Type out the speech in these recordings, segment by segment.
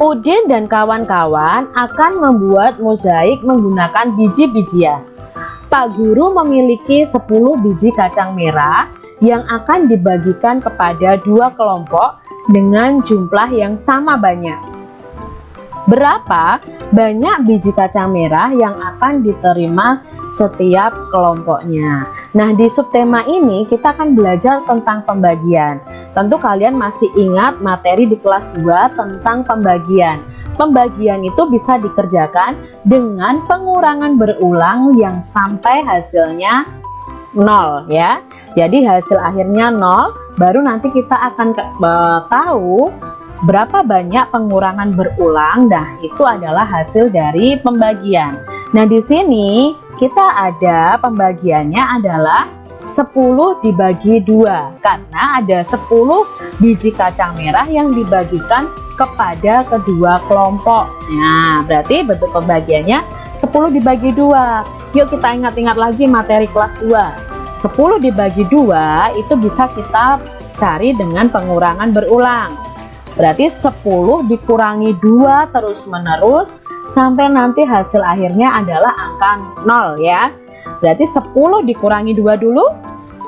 Udin dan kawan-kawan akan membuat mozaik menggunakan biji-bijian. Pak Guru memiliki 10 biji kacang merah yang akan dibagikan kepada 2 kelompok dengan jumlah yang sama banyak. Berapa banyak biji kacang merah yang akan diterima setiap kelompoknya? Nah, di subtema ini kita akan belajar tentang pembagian. Tentu kalian masih ingat materi di kelas 2 tentang pembagian. Pembagian itu bisa dikerjakan dengan pengurangan berulang yang sampai hasilnya 0 ya. Jadi hasil akhirnya 0, baru nanti kita akan tahu berapa banyak pengurangan berulang. Nah, itu adalah hasil dari pembagian. Nah, di sini kita ada pembagiannya adalah 10 dibagi 2 karena ada 10 biji kacang merah yang dibagikan kepada kedua kelompok. Nah, berarti bentuk pembagiannya 10 dibagi 2. Yuk kita ingat-ingat lagi materi kelas 2. 10 dibagi 2 itu bisa kita cari dengan pengurangan berulang. Berarti 10 dikurangi 2 terus menerus sampai nanti hasil akhirnya adalah angka 0 ya. Berarti 10 dikurangi 2 dulu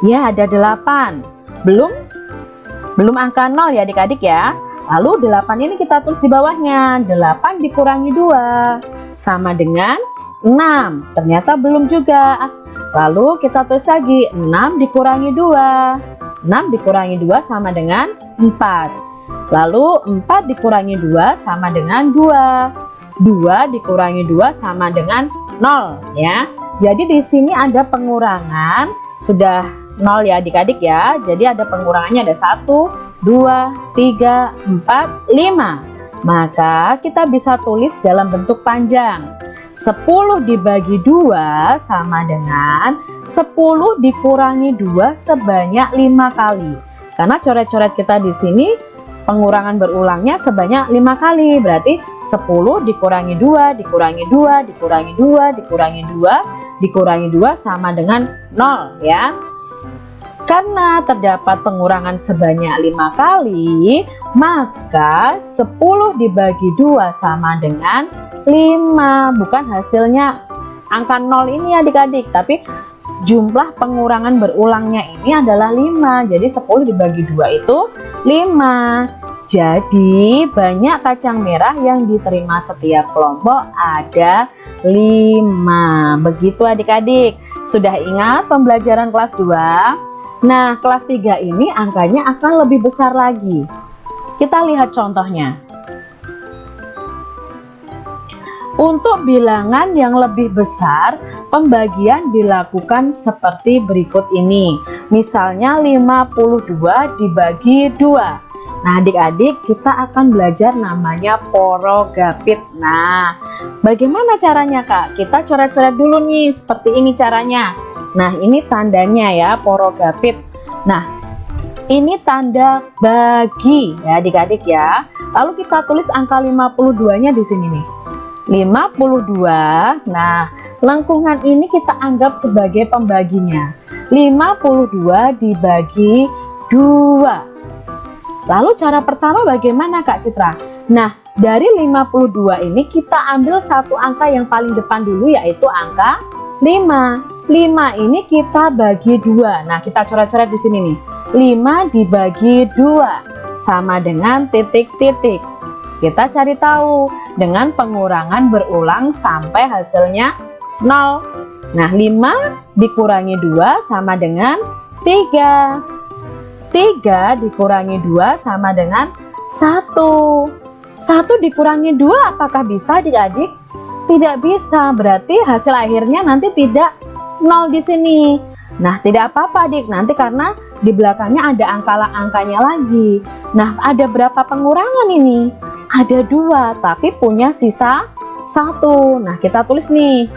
ya ada 8. Belum angka 0 ya adik-adik ya. Lalu 8 ini kita tulis di bawahnya. 8 dikurangi 2 sama dengan 6. Ternyata belum juga. Lalu kita tulis lagi 6 dikurangi 2. 6 dikurangi 2 sama dengan 4. Lalu 4 dikurangi 2 sama dengan 2. 2 dikurangi 2 sama dengan 0 ya. Jadi di sini ada pengurangan sudah 0 ya adik-adik ya. Jadi ada pengurangannya ada 1, 2, 3, 4, 5. Maka kita bisa tulis dalam bentuk panjang. 10 dibagi 2 sama dengan 10 dikurangi 2 sebanyak 5 kali. Karena coret-coret kita di sini pengurangan berulangnya sebanyak 5 kali. Berarti 10 dikurangi 2 dikurangi 2 dikurangi 2 dikurangi 2 dikurangi 2 sama dengan 0 ya. Karena terdapat pengurangan sebanyak 5 kali, maka 10 dibagi 2 sama dengan 5. Bukan hasilnya angka 0 ini adik-adik, tapi jumlah pengurangan berulangnya ini adalah 5. Jadi 10 dibagi 2 itu 5. Jadi banyak kacang merah yang diterima setiap kelompok ada 5. Begitu adik-adik. Sudah ingat pembelajaran kelas 2? Nah, kelas 3 ini angkanya akan lebih besar lagi. Kita lihat contohnya. Untuk bilangan yang lebih besar, pembagian dilakukan seperti berikut ini. Misalnya 52 dibagi 2. Nah, adik-adik kita akan belajar namanya porogapit. Nah, bagaimana caranya Kak? Kita coret-coret dulu nih, seperti ini caranya. Nah, ini tandanya ya, porogapit. Nah, ini tanda bagi ya adik-adik ya. Lalu kita tulis angka 52-nya di sini nih. 52. Nah, lengkungan ini kita anggap sebagai pembaginya. 52 dibagi 2. Lalu cara pertama bagaimana Kak Citra? Nah, dari 52 ini kita ambil satu angka yang paling depan dulu yaitu angka 5. 5 ini kita bagi 2. Nah, kita coret-coret di sini nih. 5 dibagi 2 sama dengan titik-titik. Kita cari tahu dengan pengurangan berulang sampai hasilnya 0. Nah, 5 dikurangi 2 sama dengan 3. 3 dikurangi 2 sama dengan 1. 1 dikurangi 2 apakah bisa adik-adik? Tidak bisa, berarti hasil akhirnya nanti tidak 0 di sini. Nah, tidak apa-apa adik, nanti karena di belakangnya ada angkanya lagi. Nah, ada berapa pengurangan ini? Ada 2, tapi punya sisa 1. Nah, kita tulis nih.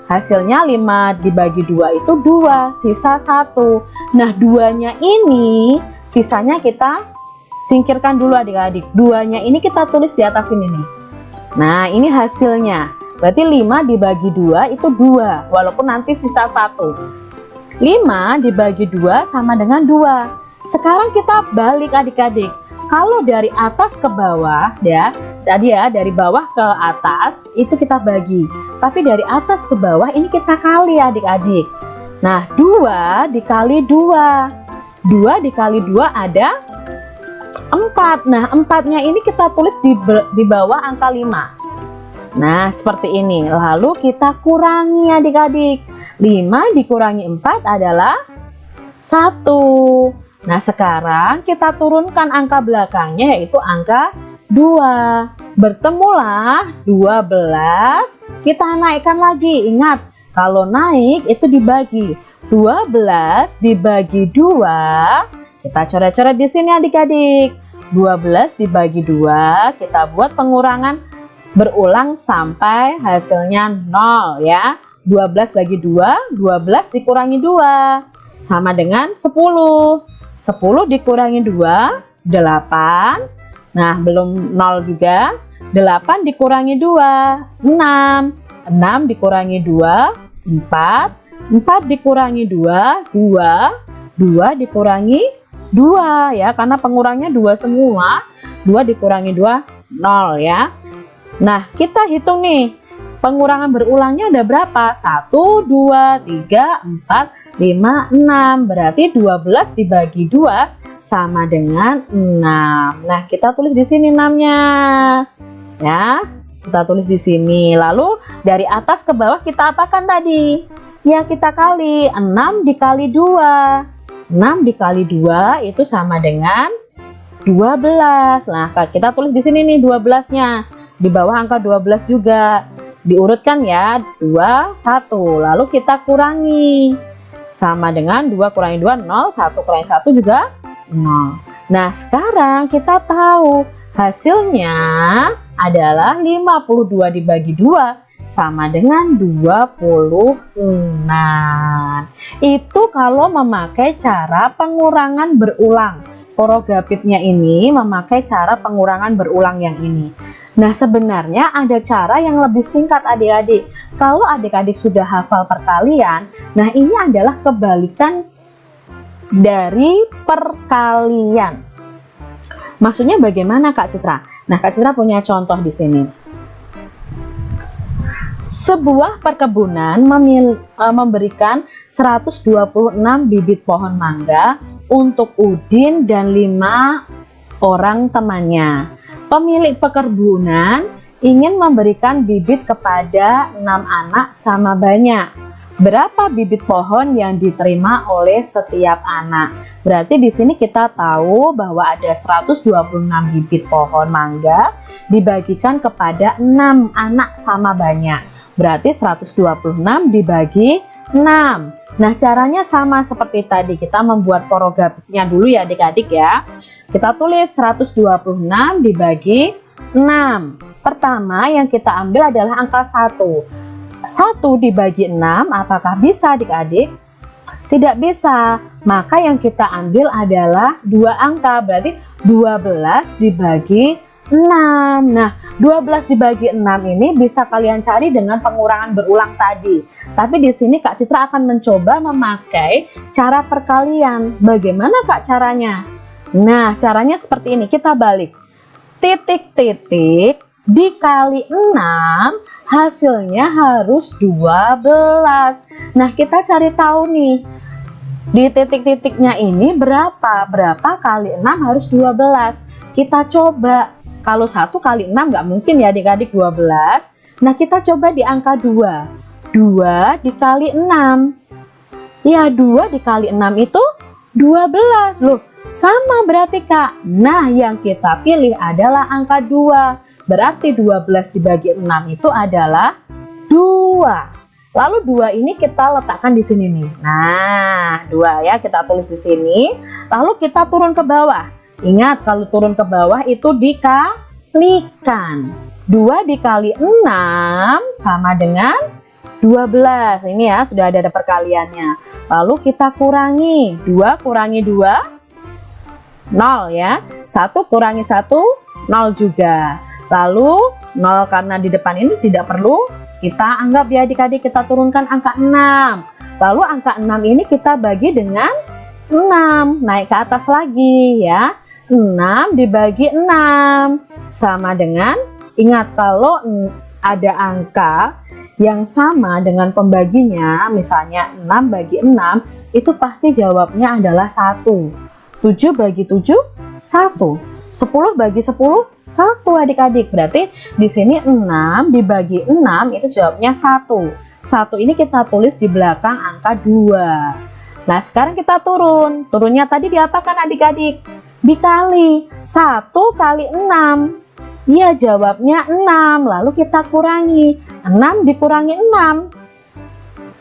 Hasilnya 5 dibagi 2 itu 2, sisa 1. Nah, 2-nya ini, sisanya kita singkirkan dulu adik-adik. 2-nya ini kita tulis di atas ini nih. Nah, ini hasilnya. Berarti 5 dibagi 2 itu 2, walaupun nanti sisa 1. 5 dibagi 2 sama dengan 2. Sekarang kita balik adik-adik. Kalau dari atas ke bawah ya, tadi ya dari bawah ke atas itu kita bagi. Tapi dari atas ke bawah ini kita kali adik-adik. Nah, 2 dikali 2. 2 dikali 2 ada 4. Nah, 4-nya ini kita tulis di bawah angka 5. Nah, seperti ini. Lalu kita kurangi adik-adik. 5 dikurangi 4 adalah 1. Nah, sekarang kita turunkan angka belakangnya yaitu angka 2. Bertemulah 12. Kita naikkan lagi. Ingat, kalau naik itu dibagi. 12 dibagi 2. Kita coret-coret di sini adik-adik. 12 dibagi 2, kita buat pengurangan berulang sampai hasilnya 0 ya. 12 bagi 2, 12 dikurangi 2 sama dengan 10. 10 dikurangi 2, 8. Nah, belum 0 juga. 8 dikurangi 2, 6. 6 dikurangi 2, 4. 4 dikurangi 2, 2. 2 dikurangi 2 ya, karena pengurangnya 2 semua. 2 dikurangi 2, 0 ya. Nah, kita hitung nih. Pengurangan berulangnya ada berapa? 1, 2, 3, 4, 5, 6. Berarti 12 dibagi 2 sama dengan 6. Nah, kita tulis di sini 6-nya. Ya, kita tulis di sini. Lalu dari atas ke bawah kita apakan tadi? Ya, kita kali. 6 dikali 2. 6 dikali 2 itu sama dengan 12. Nah, kita tulis di sini nih 12-nya. Di bawah angka 12 juga. Diurutkan ya, 2, 1. Lalu kita kurangi. Sama dengan 2 kurangi 2, 0. 1 kurangi 1 juga 0. Nah, sekarang kita tahu hasilnya adalah 52 dibagi 2 sama dengan 26. Itu kalau memakai cara pengurangan berulang. Porogapitnya ini memakai cara pengurangan berulang yang ini. Nah, sebenarnya ada cara yang lebih singkat adik-adik. Kalau adik-adik sudah hafal perkalian, nah ini adalah kebalikan dari perkalian. Maksudnya bagaimana Kak Citra? Nah, Kak Citra punya contoh di sini. Sebuah perkebunan memberikan 126 bibit pohon mangga untuk Udin dan 5 orang temannya. Pemilik perkebunan ingin memberikan bibit kepada 6 anak sama banyak. Berapa bibit pohon yang diterima oleh setiap anak? Berarti di sini kita tahu bahwa ada 126 bibit pohon mangga dibagikan kepada 6 anak sama banyak. Berarti 126 dibagi 6. Nah, caranya sama seperti tadi. Kita membuat porogapitnya dulu ya adik-adik ya. Kita tulis 126 dibagi 6. Pertama yang kita ambil adalah angka 1. 1 dibagi 6, apakah bisa adik-adik? Tidak bisa. Maka yang kita ambil adalah 2 angka. Berarti 12 dibagi 6. Nah, 12 dibagi 6 ini bisa kalian cari dengan pengurangan berulang tadi. Tapi di sini Kak Citra akan mencoba memakai cara perkalian. Bagaimana Kak caranya? Nah, caranya seperti ini. Kita balik. Titik-titik dikali 6 hasilnya harus 12. Nah, kita cari tahu nih. Di titik-titiknya ini berapa? Berapa kali 6 harus 12. Kita coba. Kalau 1 kali 6 nggak mungkin ya adik-adik 12. Nah, kita coba di angka 2. 2 dikali 6. Ya, 2 dikali 6 itu 12. Loh, sama berarti Kak. Nah, yang kita pilih adalah angka 2. Berarti 12 dibagi 6 itu adalah 2. Lalu 2 ini kita letakkan di sini nih. Nah, 2 ya kita tulis di sini. Lalu kita turun ke bawah. Ingat, kalau turun ke bawah itu dikalikan. 2 dikali 6 sama dengan 12. Ini ya, sudah ada perkaliannya. Lalu kita kurangi. 2 kurangi 2, 0 ya. 1 kurangi 1, 0 juga. Lalu 0 karena di depan ini tidak perlu. Kita anggap ya adik-adik, kita turunkan angka 6. Lalu angka 6 ini kita bagi dengan 6. Naik ke atas lagi ya. 6 dibagi 6 sama dengan, ingat kalau ada angka yang sama dengan pembaginya, misalnya 6 bagi 6, itu pasti jawabnya adalah 1. 7 bagi 7, 1. 10 bagi 10, 1 adik-adik. Berarti di sini 6 dibagi 6 itu jawabnya 1. 1 ini kita tulis di belakang angka 2. Nah, sekarang kita turun. Turunnya tadi diapakan adik-adik? Dikali 1 kali 6. Ya, jawabnya 6. Lalu kita kurangi. 6 dikurangi 6.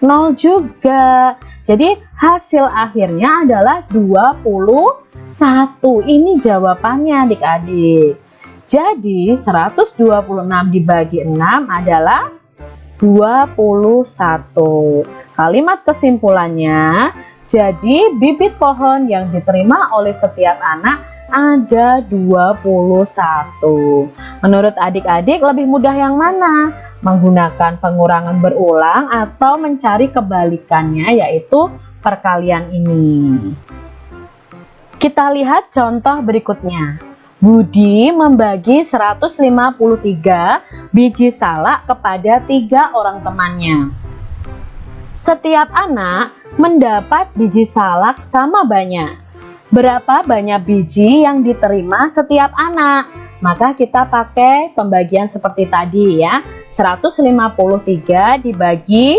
0 juga. Jadi hasil akhirnya adalah 21. Ini jawabannya adik-adik. Jadi 126 dibagi 6 adalah 21. Kalimat kesimpulannya, jadi bibit pohon yang diterima oleh setiap anak ada 21. Menurut adik-adik lebih mudah yang mana? Menggunakan pengurangan berulang atau mencari kebalikannya, yaitu perkalian ini. Kita lihat contoh berikutnya. Budi membagi 153 biji salak kepada 3 orang temannya. Setiap anak mendapat biji salak sama banyak. Berapa banyak biji yang diterima setiap anak? Maka kita pakai pembagian seperti tadi ya. 153 dibagi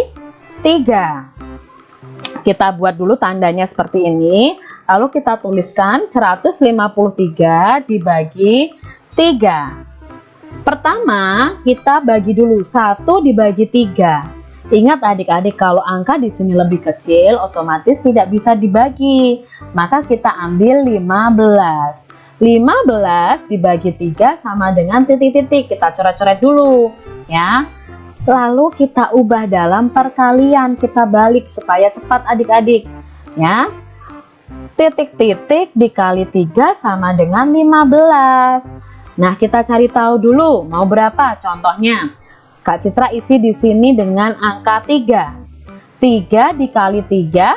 3. Kita buat dulu tandanya seperti ini. Lalu kita tuliskan 153 dibagi 3. Pertama, kita bagi dulu 1 dibagi 3. Ingat adik-adik, kalau angka di sini lebih kecil, otomatis tidak bisa dibagi. Maka kita ambil 15. 15 dibagi 3 sama dengan titik-titik. Kita coret-coret dulu ya. Lalu kita ubah dalam perkalian, kita balik supaya cepat adik-adik ya. Titik-titik dikali 3 sama dengan 15. Nah, kita cari tahu dulu mau berapa contohnya. Kak Citra isi di sini dengan angka 3. 3 dikali 3,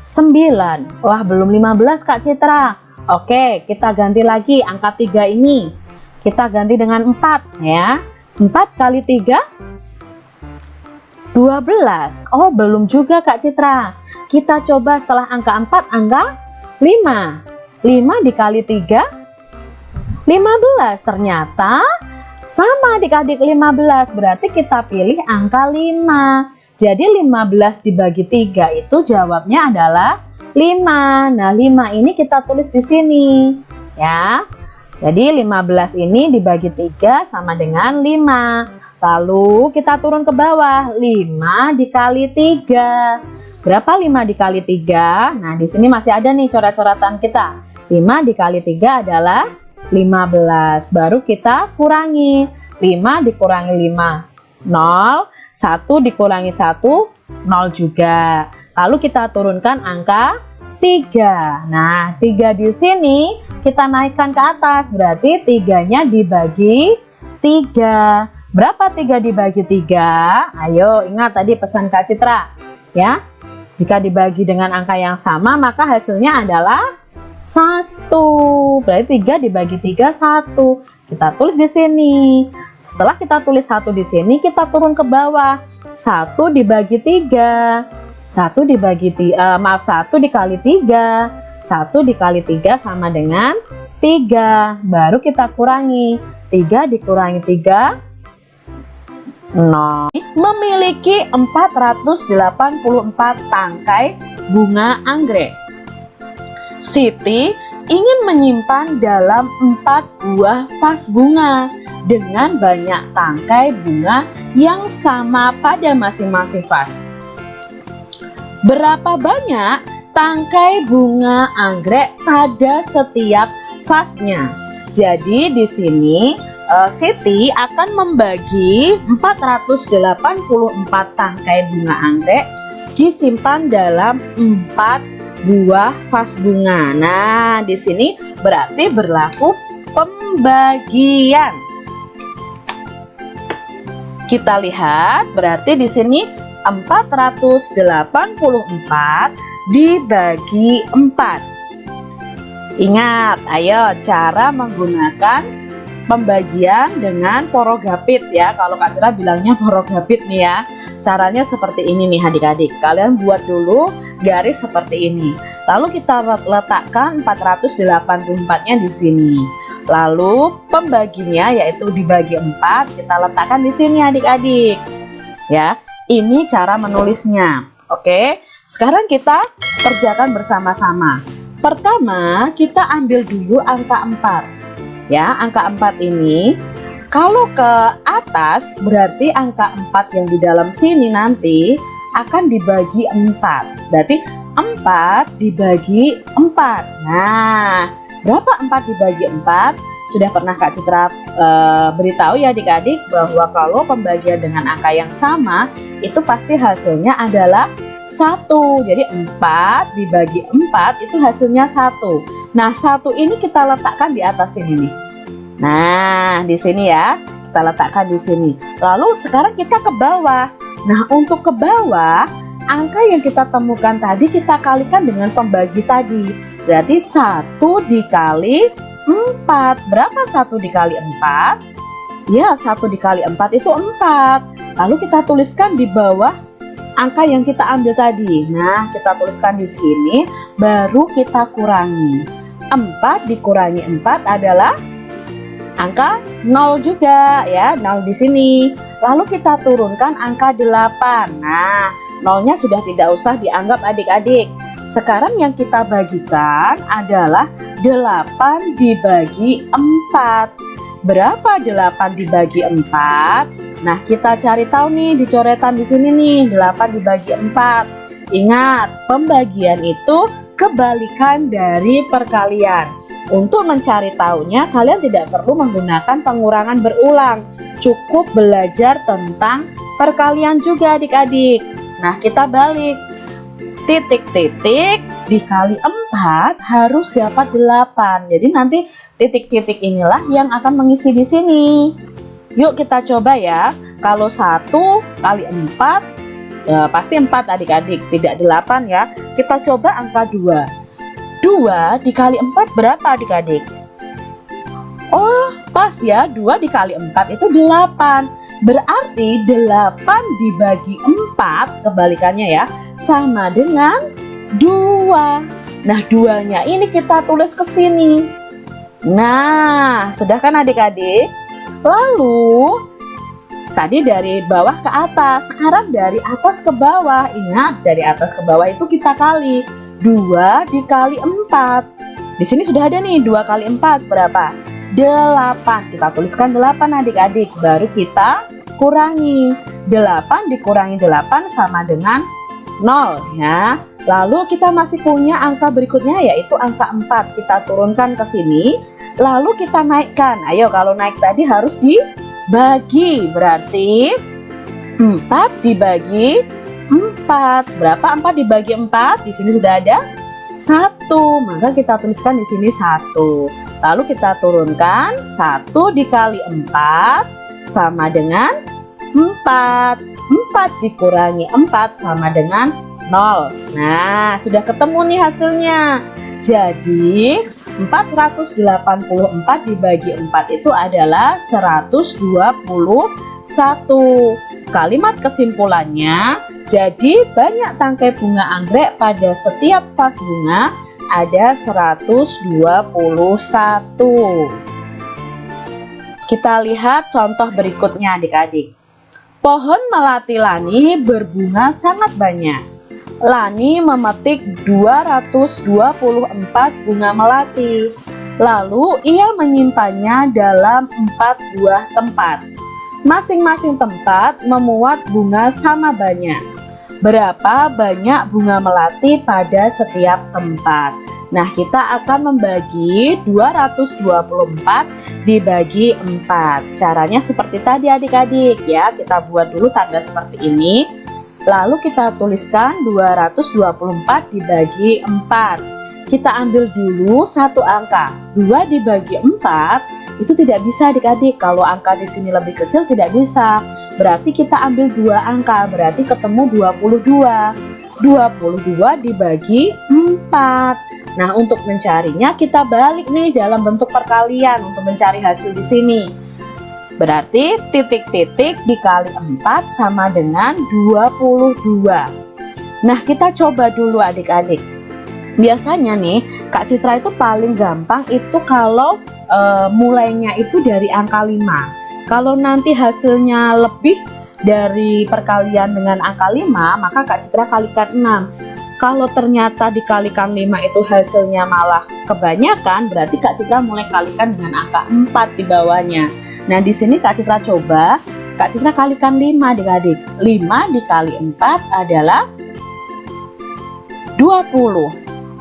9. Wah, belum 15 Kak Citra. Oke, kita ganti lagi angka 3 ini. Kita ganti dengan 4 ya. 4 kali 3, 12. Oh, belum juga Kak Citra. Kita coba setelah angka 4, angka 5. 5 dikali 3, 15. Ternyata sama adik-adik 15. Berarti kita pilih angka 5. Jadi 15 dibagi 3 itu jawabnya adalah 5. Nah, 5 ini kita tulis di sini ya. Jadi 15 ini dibagi 3 sama dengan 5. Lalu kita turun ke bawah. 5 dikali 3. Berapa 5 dikali 3? Nah, di sini masih ada nih coret-coretan kita. 5 dikali 3 adalah 15. Baru kita kurangi. 5 dikurangi 5, 0. 1 dikurangi 1, 0 juga. Lalu kita turunkan angka 3. Nah, 3 di sini kita naikkan ke atas. Berarti 3-nya dibagi 3. Berapa 3 dibagi 3? Ayo, ingat tadi pesan Kak Citra ya. Jika dibagi dengan angka yang sama, maka hasilnya adalah 1. Berarti 3 dibagi 3, 1. Kita tulis di sini. Setelah kita tulis 1 di sini, kita turun ke bawah. 1 dibagi 3. 1 dibagi 1 dikali 3. 1 dikali 3 sama dengan 3. Baru kita kurangi. 3 dikurangi 3, 0. Memiliki 484 tangkai bunga anggrek. Siti ingin menyimpan dalam 4 buah vas bunga dengan banyak tangkai bunga yang sama pada masing-masing vas. Berapa banyak tangkai bunga anggrek pada setiap vasnya? Jadi di sini Siti akan membagi 484 tangkai bunga anggrek disimpan dalam 4 buah vas bunga. Nah, di sini berarti berlaku pembagian. Kita lihat berarti di sini 484 dibagi 4. Ingat, ayo cara menggunakan pembagian dengan porogapit ya. Kalau Kak Cera bilangnya porogapit nih ya. Caranya seperti ini nih adik-adik. Kalian buat dulu garis seperti ini. Lalu kita letakkan 484-nya di sini. Lalu pembaginya yaitu dibagi 4, kita letakkan di sini adik-adik. Ya, ini cara menulisnya. Oke, sekarang kita kerjakan bersama-sama. Pertama, kita ambil dulu angka 4. Ya, angka 4 ini kalau ke atas berarti angka 4 yang di dalam sini nanti akan dibagi 4. Berarti 4 dibagi 4. Nah, berapa 4 dibagi 4? Sudah pernah Kak Citra beritahu ya adik-adik bahwa kalau pembagian dengan angka yang sama itu pasti hasilnya adalah 1. Jadi 4 dibagi 4 itu hasilnya 1. Nah, 1 ini kita letakkan di atas sini nih. Nah, di sini ya. Kita letakkan di sini. Lalu sekarang kita ke bawah. Nah, untuk ke bawah, angka yang kita temukan tadi kita kalikan dengan pembagi tadi. Berarti 1 dikali 4. Berapa 1 dikali 4? Ya, 1 dikali 4 itu 4. Lalu kita tuliskan di bawah angka yang kita ambil tadi. Nah, kita tuliskan di sini, baru kita kurangi. 4 dikurangi 4 adalah angka 0 juga ya, 0 di sini. Lalu kita turunkan angka 8. Nah, 0-nya sudah tidak usah dianggap adik-adik. Sekarang yang kita bagikan adalah 8 dibagi 4. Berapa 8 dibagi 4? Nah, kita cari tahu nih di coretan di sini nih, 8 dibagi 4. Ingat, pembagian itu kebalikan dari perkalian. Untuk mencari tahunya, kalian tidak perlu menggunakan pengurangan berulang. Cukup belajar tentang perkalian juga adik-adik. Nah, kita balik. Titik-titik dikali 4 harus dapat 8. Jadi nanti titik-titik inilah yang akan mengisi di sini. Yuk kita coba ya. Kalau 1 kali 4 pasti 4 adik-adik, tidak 8 ya. Kita coba angka 2. 2 dikali 4 berapa adik-adik? Oh, pas ya, 2 dikali 4 itu 8. Berarti 8 dibagi 4, kebalikannya ya, sama dengan 2. Nah, 2-nya ini kita tulis ke sini. Nah, sudah kan adik-adik? Lalu, tadi dari bawah ke atas, sekarang dari atas ke bawah. Ingat, dari atas ke bawah itu kita kali. 2 dikali 4. Di sini sudah ada nih, 2 kali 4 berapa? 8. Kita tuliskan 8 adik-adik, baru kita kurangi. 8 dikurangi 8 sama dengan 0 ya. Lalu kita masih punya angka berikutnya yaitu angka 4. Kita turunkan ke sini, lalu kita naikkan. Ayo, kalau naik tadi harus dibagi, berarti 4 dibagi 4. Berapa 4 dibagi 4? Di sini sudah ada 1, maka kita tuliskan di sini 1. Lalu kita turunkan, 1 dikali 4 sama dengan 4. 4 dikurangi 4 sama dengan 0. Nah, sudah ketemu nih hasilnya. Jadi 484 dibagi 4 itu adalah 121. Kalimat kesimpulannya, jadi banyak tangkai bunga anggrek pada setiap vas bunga ada 121. Kita lihat contoh berikutnya adik-adik. Pohon melati Lani berbunga sangat banyak. Lani memetik 224 bunga melati. Lalu ia menyimpannya dalam 4 buah tempat. Masing-masing tempat memuat bunga sama banyak. Berapa banyak bunga melati pada setiap tempat? Nah, kita akan membagi 224 dibagi 4. Caranya seperti tadi adik-adik ya. Kita buat dulu tanda seperti ini. Lalu kita tuliskan 224 dibagi 4. Kita ambil dulu satu angka. 2 dibagi 4 itu tidak bisa adik-adik. Kalau angka di sini lebih kecil tidak bisa. Berarti kita ambil 2 angka, berarti ketemu 22. 22 dibagi 4. Nah, untuk mencarinya kita balik nih dalam bentuk perkalian untuk mencari hasil di sini. Berarti titik-titik dikali 4 sama dengan 22. Nah, kita coba dulu adik-adik. Biasanya nih, Kak Citra itu paling gampang itu kalau mulainya itu dari angka 5. Kalau nanti hasilnya lebih dari perkalian dengan angka 5, maka Kak Citra kalikan 6. Kalau ternyata dikalikan 5 itu hasilnya malah kebanyakan, berarti Kak Citra mulai kalikan dengan angka 4 di bawahnya. Nah, di sini Kak Citra coba, Kak Citra kalikan 5 adik-adik. 5 dikali 4 adalah 20.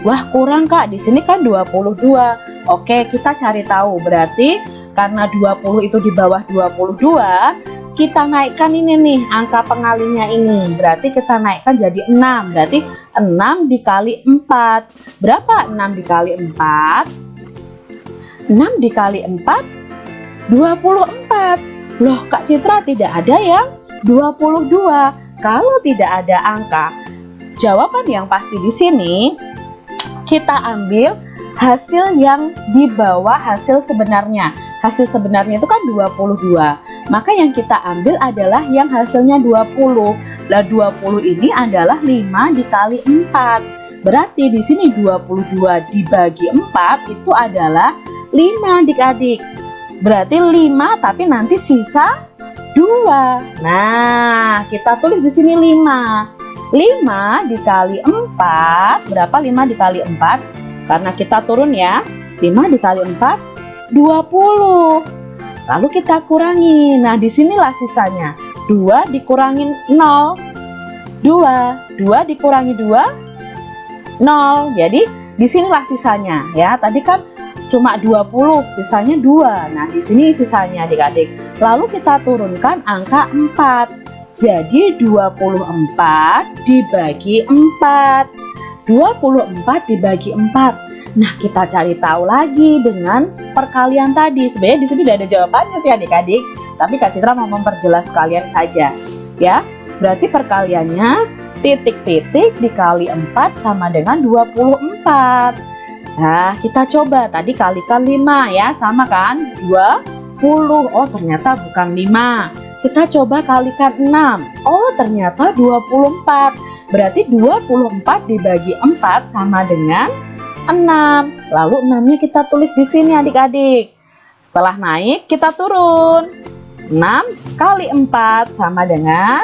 Wah, kurang Kak, di sini kan 22. Oke, kita cari tahu. Berarti karena 20 itu di bawah 22, kita naikkan ini nih, angka pengalinya ini. Berarti kita naikkan jadi 6. Berarti 6 dikali 4. Berapa 6 dikali 4? 6 dikali 4, 24. Loh, Kak Citra tidak ada yang 22. Kalau tidak ada angka, jawaban yang pasti di sini, kita ambil hasil yang di bawah hasil sebenarnya. Hasil sebenarnya itu kan 22. Maka yang kita ambil adalah yang hasilnya 20. Lah 20 ini adalah 5 dikali 4. Berarti di sini 22 dibagi 4 itu adalah 5 adik-adik. Berarti 5 tapi nanti sisa 2. Nah, kita tulis di sini 5. 5 dikali 4, berapa 5 dikali 4? Karena kita turun ya, 5 dikali 4, 20. Lalu kita kurangi. Nah, disinilah sisanya. 2 dikurangin 0, 2 dikurangi 2, 0. Jadi, disinilah sisanya ya. Tadi kan cuma 20, sisanya 2. Nah, di sini sisanya adik-adik. Lalu kita turunkan angka 4. Jadi 24 dibagi 4. 24 dibagi 4. Nah, kita cari tahu lagi dengan perkalian tadi. Sebenarnya di sini sudah ada jawabannya sih adik-adik, tapi Kak Citra mau memperjelas kalian saja. Ya, berarti perkaliannya titik-titik dikali 4 sama dengan 24. Nah, kita coba tadi kalikan 5 ya, sama kan? 20. Oh, ternyata bukan 5. Kita coba kalikan 6. Oh, ternyata 24. Berarti 24 dibagi 4 sama dengan 6. Lalu 6-nya kita tulis di sini adik-adik. Setelah naik, kita turun. 6 kali 4 sama dengan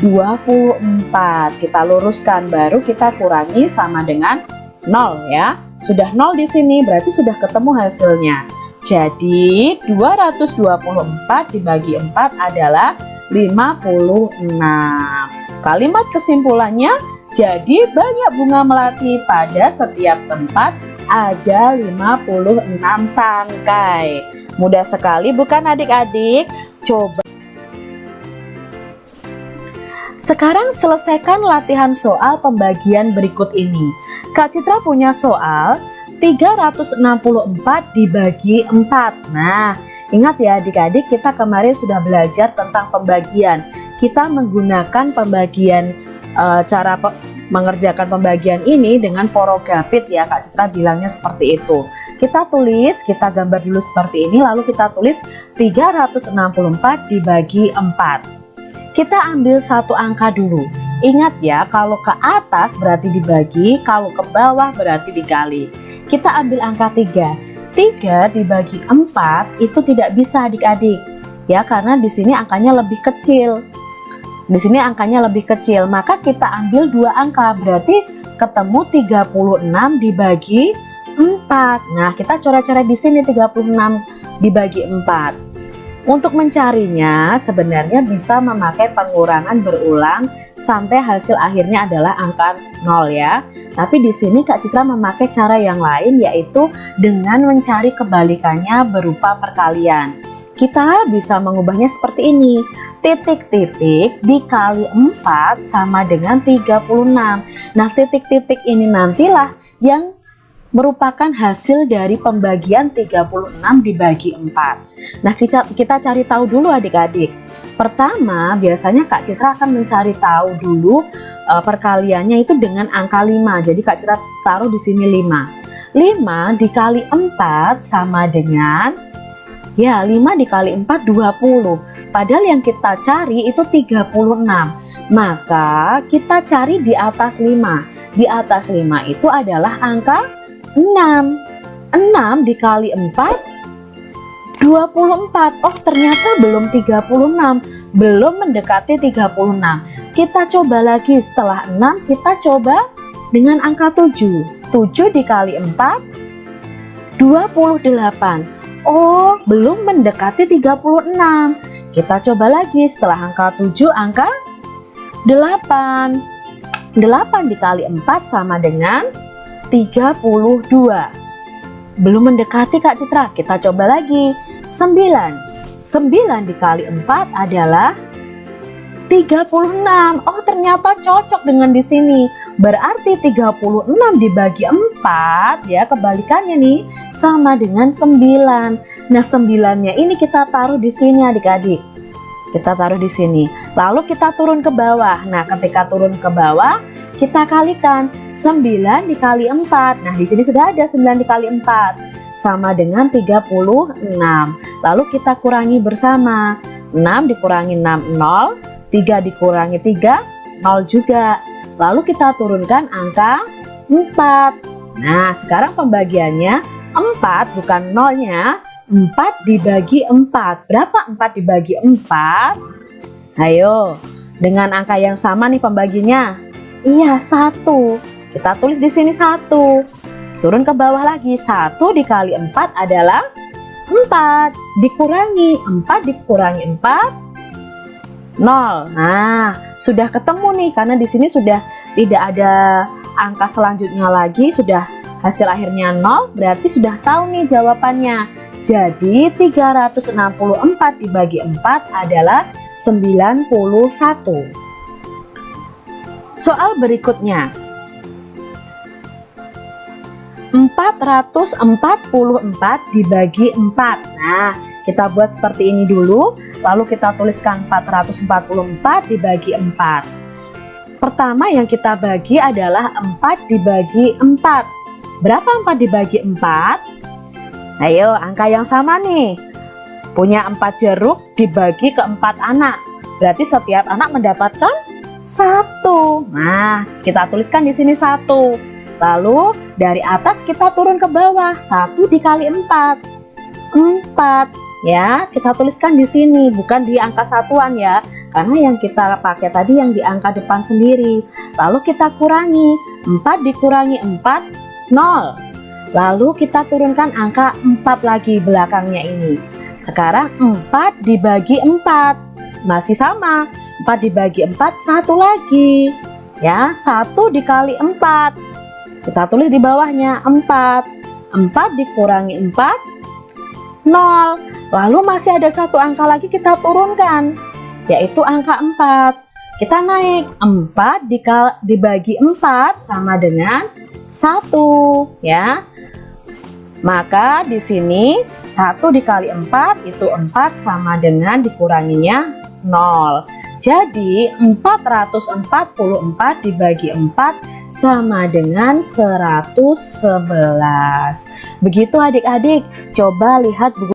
24. Kita luruskan, baru kita kurangi sama dengan 0 ya. Sudah 0 di sini, berarti sudah ketemu hasilnya. Jadi 224 dibagi 4 adalah 56. Kalimat kesimpulannya, jadi banyak bunga melati pada setiap tempat ada 56 tangkai. Mudah sekali bukan adik-adik? Coba. Sekarang selesaikan latihan soal pembagian berikut ini. Kak Citra punya soal 364 dibagi 4. Nah, ingat ya adik-adik, kita kemarin sudah belajar tentang pembagian. Kita menggunakan pembagian, cara mengerjakan pembagian ini dengan porogapit ya, Kak Citra bilangnya seperti itu. Kita tulis, kita gambar dulu seperti ini, lalu kita tulis 364 dibagi 4. Kita ambil satu angka dulu. Ingat ya, kalau ke atas berarti dibagi, kalau ke bawah berarti dikali. Kita ambil angka 3. 3 dibagi 4 itu tidak bisa adik-adik. Ya, karena di sini angkanya lebih kecil. Di sini angkanya lebih kecil, maka kita ambil 2 angka, berarti ketemu 36 dibagi 4. Nah, kita coret-coret di sini 36 dibagi 4. Untuk mencarinya sebenarnya bisa memakai pengurangan berulang sampai hasil akhirnya adalah angka 0 ya. Tapi di sini Kak Citra memakai cara yang lain, yaitu dengan mencari kebalikannya berupa perkalian. Kita bisa mengubahnya seperti ini. Titik-titik dikali 4 sama dengan 36. Nah, titik-titik ini nantilah yang merupakan hasil dari pembagian 36 dibagi 4. Nah, kita cari tahu dulu adik-adik. Pertama, biasanya Kak Citra akan mencari tahu dulu perkaliannya itu dengan angka 5. Jadi Kak Citra taruh di sini 5. 5 dikali 4 sama dengan, ya 5 dikali 4 20. Padahal yang kita cari itu 36. Maka kita cari di atas 5. Di atas 5 itu adalah angka 6. 6 dikali 4 24. Oh, ternyata belum 36. Belum mendekati 36. Kita coba lagi setelah 6, kita coba dengan angka 7. 7 dikali 4 28. Oh, belum mendekati 36. Kita coba lagi setelah angka 7, angka 8. 8 dikali 4 sama dengan 32. Belum mendekati Kak Citra. Kita coba lagi. 9 dikali 4 adalah 36. Oh, ternyata cocok dengan di sini. Berarti 36 dibagi 4, ya kebalikannya nih, sama dengan 9. Nah, 9-nya ini kita taruh di sini adik-adik. Kita taruh di sini. Lalu kita turun ke bawah. Nah, ketika turun ke bawah, kita kalikan 9 dikali 4. Nah, di sini sudah ada 9 dikali 4 sama dengan 36. Lalu kita kurangi bersama. 6 dikurangi 6 0, 3 dikurangi 3 0 juga. Lalu kita turunkan angka 4. Nah, sekarang pembagiannya 4 bukan nolnya, 4 dibagi 4. Berapa 4 dibagi 4? Ayo, dengan angka yang sama nih pembaginya. Iya, 1. Kita tulis di sini 1. Turun ke bawah lagi. 1 dikali 4 adalah 4. Dikurangi 4 dikurangi 4 0. Nah, sudah ketemu nih karena di sini sudah tidak ada angka selanjutnya lagi, sudah hasil akhirnya 0, berarti sudah tahu nih jawabannya. Jadi 364 dibagi 4 adalah 91. Soal berikutnya. 444 dibagi 4. Nah, kita buat seperti ini dulu, lalu kita tuliskan 444 dibagi 4. Pertama yang kita bagi adalah 4 dibagi 4. Berapa 4 dibagi 4? Ayo, angka yang sama nih. Punya 4 jeruk dibagi ke 4 anak. Berarti setiap anak mendapatkan 1. Nah, kita tuliskan di sini 1. Lalu dari atas kita turun ke bawah. 1 dikali 4. 4. Ya, kita tuliskan di sini, bukan di angka satuan ya. Karena yang kita pakai tadi yang di angka depan sendiri. Lalu kita kurangi. 4 dikurangi 4, 0. Lalu kita turunkan angka 4 lagi belakangnya ini. Sekarang 4 dibagi 4. Masih sama. 4 dibagi 4, 1 lagi. Ya, 1 dikali 4. Kita tulis di bawahnya 4. 4 dikurangi 4, 0. Lalu masih ada satu angka lagi kita turunkan, yaitu angka 4. Kita naik. 4 dibagi 4 sama dengan 1, ya. Maka di sini 1 dikali 4 itu 4 sama dengan dikuranginya 0. Jadi 444 dibagi 4 sama dengan 111. Begitu adik-adik, coba lihat buku